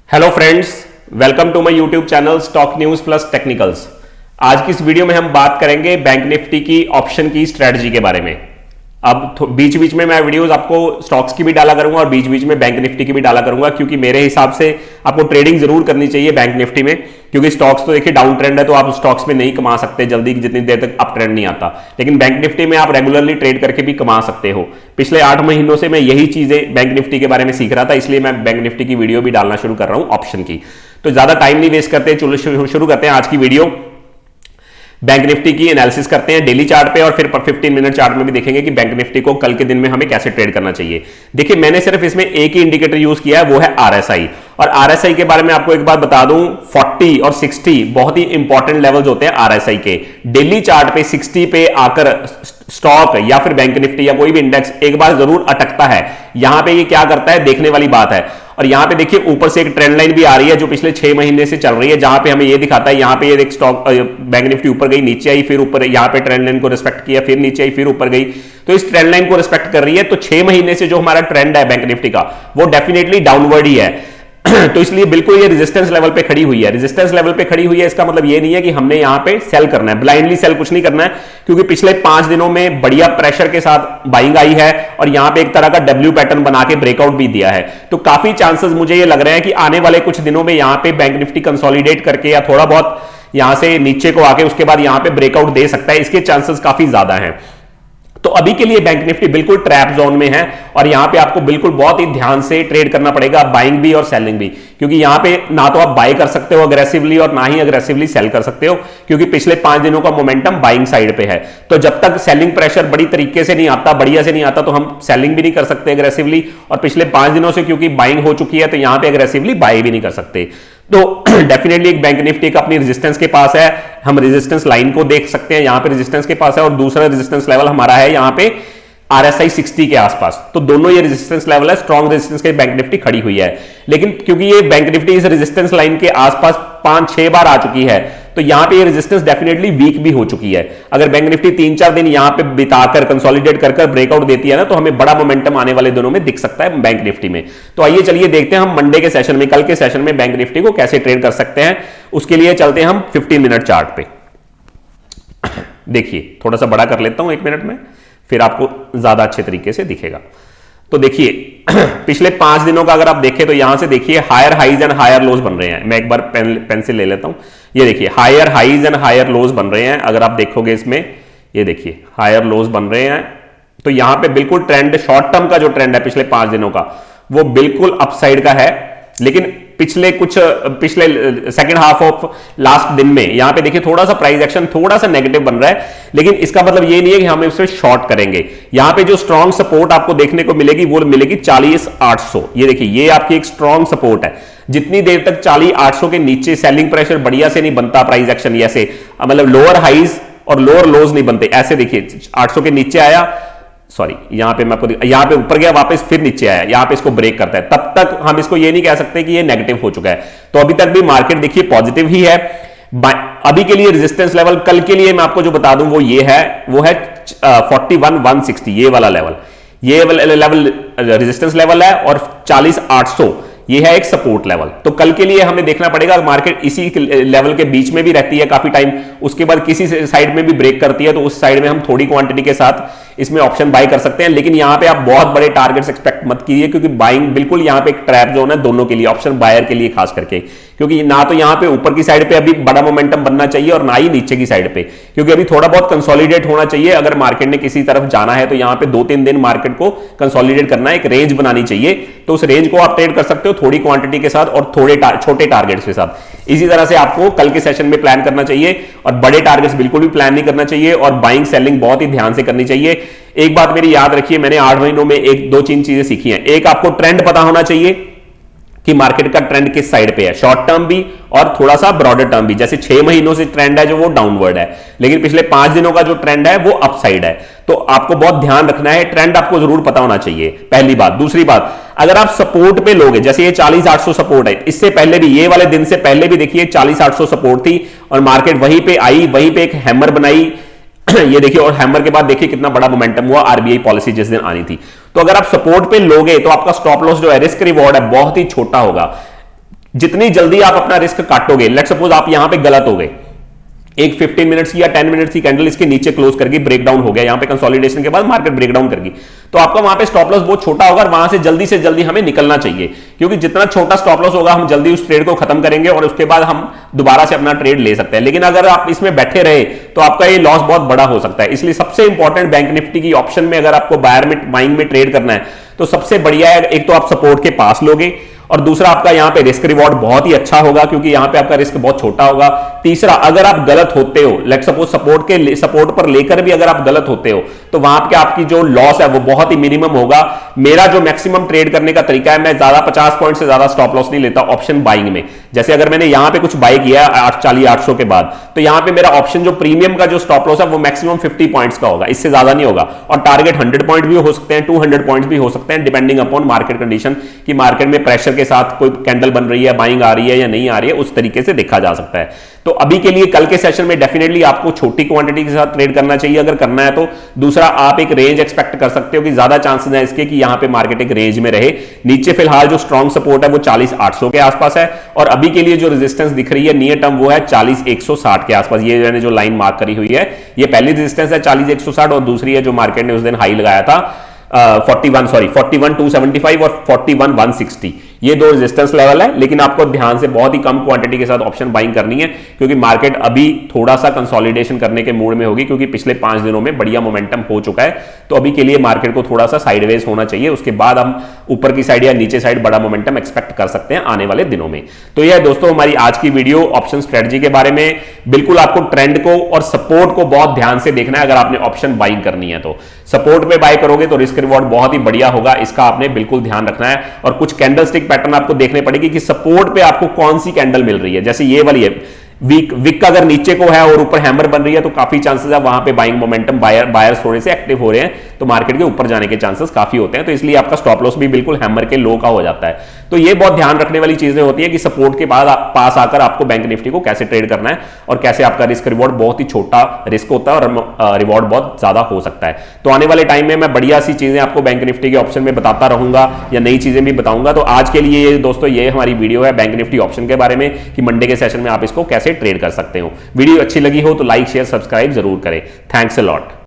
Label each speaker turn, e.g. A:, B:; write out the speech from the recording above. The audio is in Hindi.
A: Hello friends, welcome to my YouTube channel stock news plus technicals. आज की इस वीडियो में हम बात करेंगे बैंक निफ्टी की ऑप्शन की स्ट्रेटजी के बारे में। अब बीच बीच में मैं वीडियोस आपको स्टॉक्स की भी डाला करूंगा और बीच बीच में बैंक निफ्टी की भी डाला करूंगा, क्योंकि मेरे हिसाब से आपको ट्रेडिंग जरूर करनी चाहिए बैंक निफ्टी में, क्योंकि स्टॉक्स तो देखिए डाउन ट्रेंड है तो आप स्टॉक्स में नहीं कमा सकते जल्दी, जितनी देर तक अप ट्रेंड नहीं आता। लेकिन बैंक निफ्टी में आप रेगुलरली ट्रेड करके भी कमा सकते हो। पिछले 8 महीनों से मैं यही चीजें बैंक निफ्टी के बारे में सीख रहा था, इसलिए मैं बैंक निफ्टी की वीडियो भी डालना शुरू कर रहा हूं ऑप्शन की। तो ज्यादा टाइम नहीं वेस्ट करते, चलो शुरू करते हैं आज की वीडियो। बैंक निफ्टी की एनालिसिस करते हैं डेली चार्ट पे और फिर 15 मिनट चार्ट में भी देखेंगे कि बैंक निफ्टी को कल के दिन में हमें कैसे ट्रेड करना चाहिए। देखिए, मैंने सिर्फ इसमें एक ही इंडिकेटर यूज किया है, वो है आरएसआई। और आरएसआई के बारे में आपको एक बात बता दूं, 40 और 60 बहुत ही इंपॉर्टेंट लेवल्स होते हैं आरएसआई के। डेली चार्ट पे 60 पे आकर स्टॉक या फिर बैंक निफ्टी या कोई भी इंडेक्स एक बार जरूर अटकता है। यहां पे ये क्या करता है देखने वाली बात है। और यहां पे देखिए ऊपर से एक ट्रेंड लाइन भी आ रही है जो पिछले 6 महीने से चल रही है, जहां पे हमें ये दिखाता है यहां पे ये एक स्टॉक बैंक निफ्टी ऊपर गई, नीचे आई, फिर ऊपर, यहां पे ट्रेंड लाइन को रिस्पेक्ट किया, फिर नीचे आई, फिर ऊपर गई। तो इस ट्रेंड लाइन को रिस्पेक्ट कर रही है। तो 6 महीने से जो हमारा ट्रेंड है बैंक निफ्टी का वो डेफिनेटली डाउनवर्ड ही है। तो इसलिए बिल्कुल ये रेजिस्टेंस लेवल पे खड़ी हुई है। रेजिस्टेंस लेवल पे खड़ी हुई है, इसका मतलब ये नहीं है कि हमने यहां पे सेल करना है, ब्लाइंडली सेल कुछ नहीं करना है, क्योंकि पिछले 5 दिनों में बढ़िया प्रेशर के साथ बाइंग आई है और यहां पे एक तरह का डब्ल्यू पैटर्न बना के ब्रेकआउट भी दिया है। तो काफी चांसेस मुझे ये लग रहे हैं कि आने वाले कुछ दिनों में यहां पे बैंक निफ्टी कंसोलिडेट करके या थोड़ा बहुत यहां से नीचे को आके उसके बाद यहां पे ब्रेकआउट दे सकता है। इसके चांसेस काफी ज्यादा हैं। तो अभी के लिए बैंक निफ्टी बिल्कुल ट्रैप जोन में है और यहां पे आपको बिल्कुल बहुत ही ध्यान से ट्रेड करना पड़ेगा, बाइंग भी और सेलिंग भी, क्योंकि यहां पे ना तो आप बाय कर सकते हो अग्रेसिवली और ना ही अग्रेसिवली सेल कर सकते हो, क्योंकि पिछले 5 दिनों का मोमेंटम बाइंग साइड पे है। तो जब तक सेलिंग प्रेशर बड़ी तरीके से नहीं आता, बढ़िया से नहीं आता, तो हम सेलिंग भी नहीं कर सकते अग्रेसिवली। और पिछले 5 दिनों से क्योंकि बाइंग हो चुकी है तो यहां पे अग्रेसिवली बाय भी नहीं कर सकते। तो डेफिनेटली एक बैंक निफ्टी का अपनी रेजिस्टेंस के पास है, हम रेजिस्टेंस लाइन को देख सकते हैं, यहां पे रेजिस्टेंस के पास है, और दूसरा रेजिस्टेंस लेवल हमारा है यहां पे आरएसआई 60 के आसपास। तो दोनों ये रेजिस्टेंस लेवल है, स्ट्रॉन्ग रेजिस्टेंस के बैंक निफ्टी खड़ी हुई है। लेकिन क्योंकि ये बैंक निफ्टी इस रेजिस्टेंस लाइन के आसपास 5-6 बार आ चुकी है, तो यहां पे ये रेजिस्टेंस डेफिनेटली वीक भी हो चुकी है। अगर बैंक निफ्टी 3-4 दिन यहां पे बिताकर कंसोलिडेट कर ब्रेकआउट देती है ना, तो हमें बड़ा मोमेंटम आने वाले दिनों में दिख सकता है बैंक निफ्टी में। तो आइए चलिए देखते हैं हम मंडे के सेशन में, कल के सेशन में बैंक निफ्टी को कैसे ट्रेड कर सकते हैं। उसके लिए चलते हैं हम 15 मिनट चार्ट पे। देखिए, थोड़ा सा बड़ा कर लेता हूं 1 मिनट में, फिर आपको ज्यादा अच्छे तरीके से दिखेगा। तो देखिए पिछले 5 दिनों का अगर आप देखें तो यहां से देखिए higher highs and higher lows बन रहे हैं। मैं एक बार पेंसिल ले लेता हूं। ये देखिए higher highs and higher lows बन रहे हैं। अगर आप देखोगे इसमें, ये देखिए हायर लोज बन रहे हैं। तो यहां पे बिल्कुल ट्रेंड, शॉर्ट टर्म का जो ट्रेंड है पिछले 5 दिनों का, वो बिल्कुल अपसाइड का है। लेकिन पिछले सेकंड हाफ ऑफ लास्ट दिन में यहां पे देखिए थोड़ा सा प्राइस एक्शन थोड़ा सा नेगेटिव बन रहा है, लेकिन इसका मतलब ये नहीं है कि हम इससे शॉर्ट करेंगे। यहां पे जो स्ट्रॉन्ग सपोर्ट आपको देखने को मिलेगी वो मिलेगी 40,800। ये देखिए, ये आपकी एक स्ट्रॉन्ग सपोर्ट है। जितनी देर तक 40,800 के नीचे सेलिंग प्रेशर बढ़िया से नहीं बनता, प्राइस एक्शन ऐसे मतलब लोअर हाइज और लोअर लोज नहीं बनते, ऐसे देखिए 800 के नीचे आया, सॉरी यहां पे मैं आपको, यहां पे ऊपर गया वापस फिर नीचे आया, यहां पे इसको ब्रेक करता है, तब तक हम इसको ये नहीं कह सकते कि ये नेगेटिव हो चुका है। तो अभी तक भी मार्केट देखिए पॉजिटिव ही है। अभी के लिए रेजिस्टेंस लेवल कल के लिए मैं आपको जो बता दूं वो ये है, वो है 41,160, ये वाला लेवल, ये लेवल रेजिस्टेंस लेवल है, और 40,800 ये है एक सपोर्ट लेवल। तो कल के लिए हमें देखना पड़ेगा, मार्केट इसी लेवल के बीच में भी रहती है काफी टाइम, उसके बाद किसी साइड में भी ब्रेक करती है, तो उस साइड में हम थोड़ी क्वांटिटी के साथ इसमें ऑप्शन बाय कर सकते हैं। लेकिन यहां पे आप बहुत बड़े टारगेट्स एक्सपेक्ट मत कीजिए, क्योंकि बाइंग बिल्कुल यहां पे एक ट्रैप जोन है दोनों के लिए, ऑप्शन बायर के लिए खास करके, क्योंकि ना तो यहां पे ऊपर की साइड पे अभी बड़ा मोमेंटम बनना चाहिए और ना ही नीचे की साइड पे, क्योंकि अभी थोड़ा बहुत कंसोलिडेट होना चाहिए। अगर मार्केट ने किसी तरफ जाना है तो यहां पे 2-3 दिन मार्केट को कंसोलिडेट करना है, एक रेंज बनानी चाहिए। तो उस रेंज को आप ट्रेड कर सकते हो थोड़ी क्वांटिटी के साथ और थोड़े छोटे टारगेट्स के साथ। इसी तरह से आपको कल के सेशन में प्लान करना चाहिए, और बड़े टारगेट्स बिल्कुल भी प्लान नहीं करना चाहिए, और बाइंग सेलिंग बहुत ही ध्यान से करनी चाहिए। एक बात मेरी याद रखिए, मैंने 8 महीनों में 1-2-3 चीजें सीखी हैं। एक, आपको ट्रेंड पता होना चाहिए कि मार्केट का ट्रेंड किस साइड पे है, शॉर्ट टर्म भी और थोड़ा सा ब्रॉडर टर्म भी। जैसे 6 महीनों से ट्रेंड है जो वो डाउनवर्ड है, लेकिन पिछले 5 दिनों का जो ट्रेंड है वो अपसाइड है। तो आपको बहुत ध्यान रखना है, ट्रेंड आपको जरूर पता होना चाहिए, पहली बात। दूसरी बात, अगर आप सपोर्ट पे लोगे, जैसे ये 40,800 सपोर्ट है, इससे पहले भी, ये वाले दिन से पहले भी देखिए 40,800 सपोर्ट थी और मार्केट वहीं पे आई, वहीं पे एक हैमर बनाई ये देखिए, और हैमर के बाद देखिए कितना बड़ा मोमेंटम हुआ, आरबीआई पॉलिसी जिस दिन आनी थी। तो अगर आप सपोर्ट पे लोगे तो आपका स्टॉप लॉस जो है, रिस्क रिवॉर्ड है, बहुत ही छोटा होगा। जितनी जल्दी आप अपना रिस्क काटोगे, लेट सपोज आप यहां पे गलत हो गए, एक 15 मिनट्स की या 10 मिनट्स की कैंडल इसके नीचे क्लोज करके ब्रेकडाउन हो गया, यहां पे कंसोलिडेशन के बाद मार्केट ब्रेकडाउन करगी, तो आपका वहां पे स्टॉप लॉस बहुत छोटा होगा और वहां से जल्दी हमें निकलना चाहिए, क्योंकि जितना छोटा स्टॉप लॉस होगा हम जल्दी उस ट्रेड को खत्म करेंगे और उसके बाद हम दोबारा से अपना ट्रेड ले सकते हैं। लेकिन अगर आप इसमें बैठे रहे तो आपका ये लॉस बहुत बड़ा हो सकता है। इसलिए सबसे इंपॉर्टेंट बैंक निफ्टी की ऑप्शन में अगर आपको बाइंग में ट्रेड करना है तो सबसे बढ़िया है, एक तो आप सपोर्ट के पास लोगे और दूसरा आपका यहां पे रिस्क रिवॉर्ड बहुत ही अच्छा होगा क्योंकि यहां पे आपका रिस्क बहुत छोटा होगा। तीसरा, अगर आप गलत होते हो, लेट सपोज सपोर्ट पर लेकर भी अगर आप गलत होते हो तो वहां पे आपकी जो लॉस है वो बहुत ही मिनिमम होगा। मेरा जो मैक्सिमम ट्रेड करने का तरीका है, मैं ज्यादा 50 पॉइंट से ज्यादा स्टॉप लॉस नहीं लेता ऑप्शन बाइंग में। जैसे अगर मैंने यहां पे कुछ बाय किया 800 के बाद, तो यहां पे मेरा ऑप्शन जो प्रीमियम का जो स्टॉप लॉस है वो मैक्सिमम 50 पॉइंट्स का होगा, इससे ज्यादा नहीं होगा। और टारगेट 100 पॉइंट भी हो सकते हैं, 200 पॉइंट्स भी हो सकते हैं, डिपेंडिंग अपॉन मार्केट कंडीशन कि मार्केट में प्रेशर के साथ कोई कैंडल बन रही है, बाइंग आ रही है या नहीं आ रही है, उस तरीके से देखा जा सकता है। तो अभी के लिए कल के सेशन में डेफिनेटली आपको छोटी क्वांटिटी के साथ ट्रेड करना चाहिए अगर करना है तो। दूसरा, आप एक रेंज एक्सपेक्ट कर सकते हो कि ज्यादा चांसेस है इसके कि यहां पे मार्केट एक रेंज में रहे। नीचे फिलहाल जो स्ट्रॉन्ग सपोर्ट है वो 40,800 के आसपास है और अभी के लिए जो रेजिस्टेंस दिख रही है नियर टर्म वो है 40,160 के आसपास। ये मैंने जो लाइन मार्क करी हुई है, ये पहली रेजिस्टेंस है 40,160 और दूसरी है जो मार्केट ने उस दिन हाई लगाया था 41,275 और 41,160। ये दो रेजिस्टेंस लेवल है, लेकिन आपको ध्यान से बहुत ही कम क्वांटिटी के साथ ऑप्शन बाइंग करनी है क्योंकि मार्केट अभी थोड़ा सा कंसोलिडेशन करने के मूड में होगी क्योंकि पिछले 5 दिनों में बढ़िया मोमेंटम हो चुका है। तो अभी के लिए मार्केट को थोड़ा सा साइडवेज होना चाहिए, उसके बाद हम ऊपर की साइड या नीचे साइड बड़ा मोमेंटम एक्सपेक्ट कर सकते हैं आने वाले दिनों में। तो यह दोस्तों हमारी आज की वीडियो ऑप्शन स्ट्रेटजी के बारे में। बिल्कुल आपको ट्रेंड को और सपोर्ट को बहुत ध्यान से देखना है अगर आपने ऑप्शन बाइंग करनी है तो। सपोर्ट पे बाय करोगे तो रिस्क रिवॉर्ड बहुत ही बढ़िया होगा, इसका आपने बिल्कुल ध्यान रखना है। और कुछ कैंडलस्टिक पैटर्न आपको देखने पड़ेगी कि सपोर्ट पे आपको कौन सी कैंडल मिल रही है। जैसे ये वाली है वीक अगर नीचे को है और ऊपर हैमर बन रही है तो काफी चांसेस है वहां पे बाइंग मोमेंटम बायर्स थोड़े से एक्टिव हो रहे हैं तो मार्केट के ऊपर जाने के चांसेस काफी होते हैं। तो इसलिए आपका स्टॉप लॉस भी बिल्कुल हैमर के लो का हो जाता है। तो ये बहुत ध्यान रखने वाली चीजें होती है कि सपोर्ट के बाद पास आकर आपको बैंक निफ्टी को कैसे ट्रेड करना है और कैसे आपका रिस्क रिवॉर्ड बहुत ही छोटा रिस्क होता है और रिवॉर्ड बहुत ज्यादा हो सकता है। तो आने वाले टाइम में मैं बढ़िया सी चीजें आपको बैंक निफ्टी के ऑप्शन में बताता रहूंगा या नई चीजें भी बताऊंगा। तो आज के लिए दोस्तों ये हमारी वीडियो है बैंक निफ्टी ऑप्शन के बारे में कि मंडे के सेशन में आप इसको कैसे ट्रेड कर सकते हो। वीडियो अच्छी लगी हो तो लाइक शेयर सब्सक्राइब जरूर करें। Thanks a lot.